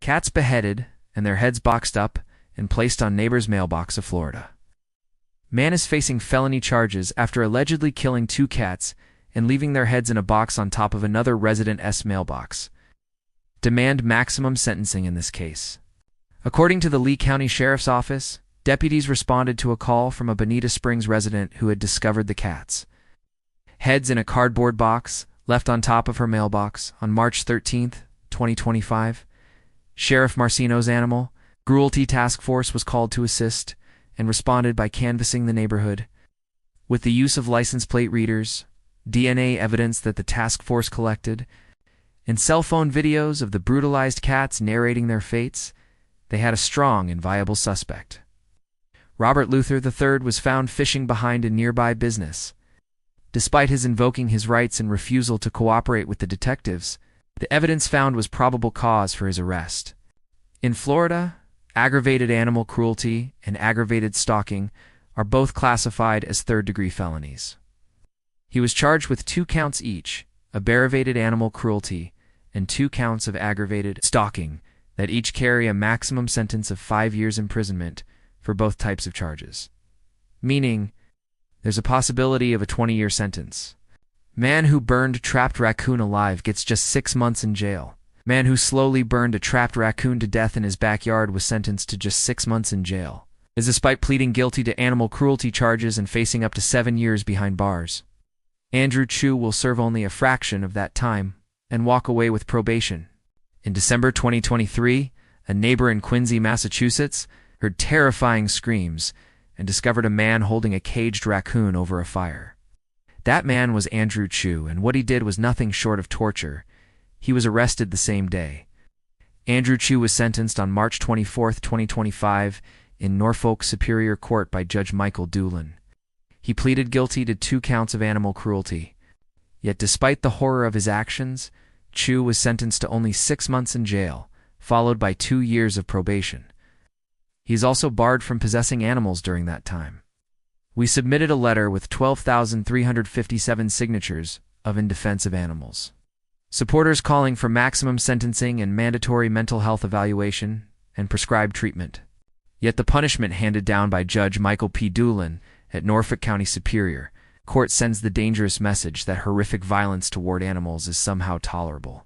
Cats beheaded and their heads boxed up and placed on neighbor's mailbox of Florida. Man is facing felony charges after allegedly killing 2 cats and leaving their heads in a box on top of another resident's mailbox. Demand maximum sentencing in this case. According to the Lee County Sheriff's Office, deputies responded to a call from a Bonita Springs resident who had discovered the cats' heads in a cardboard box left on top of her mailbox on March 13, 2025. Sheriff Marcino's Animal Cruelty Task Force was called to assist and responded by canvassing the neighborhood. With the use of license plate readers, DNA evidence that the task force collected, and cell phone videos of the brutalized cats narrating their fates, they had a strong and viable suspect. Robert Luther III was found fishing behind a nearby business. Despite his invoking his rights and refusal to cooperate with the detectives, the evidence found was probable cause for his arrest. In Florida, aggravated animal cruelty and aggravated stalking are both classified as third-degree felonies. He was charged with 2 counts each, aggravated animal cruelty and 2 counts of aggravated stalking, that each carry a maximum sentence of 5 years imprisonment for both types of charges. Meaning, there's a possibility of a 20-year sentence. Man who burned trapped raccoon alive gets just 6 months in jail. Man who slowly burned a trapped raccoon to death in his backyard was sentenced to just 6 months in jail. Is despite pleading guilty to animal cruelty charges and facing up to 7 years behind bars. Andrew Chu will serve only a fraction of that time and walk away with probation. In December 2023, a neighbor in Quincy, Massachusetts, heard terrifying screams and discovered a man holding a caged raccoon over a fire. That man was Andrew Chu, and what he did was nothing short of torture. He was arrested the same day. Andrew Chu was sentenced on March 24, 2025, in Norfolk Superior Court by Judge Michael Doolin. He pleaded guilty to 2 counts of animal cruelty. Yet despite the horror of his actions, Chu was sentenced to only 6 months in jail, followed by 2 years of probation. He is also barred from possessing animals during that time. We submitted a letter with 12,357 signatures in defense of animals. Supporters calling for maximum sentencing and mandatory mental health evaluation and prescribed treatment. Yet the punishment handed down by Judge Michael P. Doolin at Norfolk County Superior Court sends the dangerous message that horrific violence toward animals is somehow tolerable.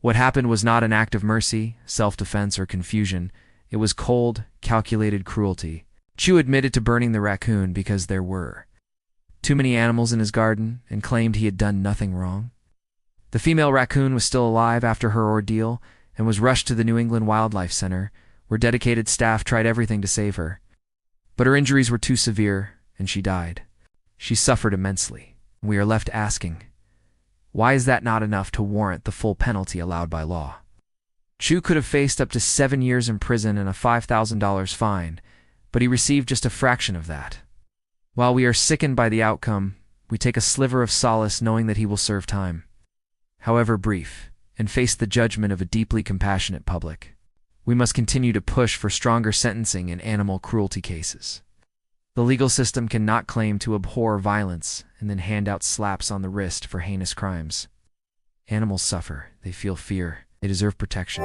What happened was not an act of mercy, self-defense, or confusion. It was cold, calculated cruelty. Chu admitted to burning the raccoon because there were too many animals in his garden and claimed he had done nothing wrong. The female raccoon was still alive after her ordeal and was rushed to the New England Wildlife Center, where dedicated staff tried everything to save her. But her injuries were too severe, and she died. She suffered immensely. We are left asking, why is that not enough to warrant the full penalty allowed by law? Chu could have faced up to 7 years in prison and a $5,000 fine, but he received just a fraction of that. While we are sickened by the outcome, we take a sliver of solace knowing that he will serve time, however brief, and face the judgment of a deeply compassionate public. We must continue to push for stronger sentencing in animal cruelty cases. The legal system cannot claim to abhor violence and then hand out slaps on the wrist for heinous crimes. Animals suffer, they feel fear, they deserve protection.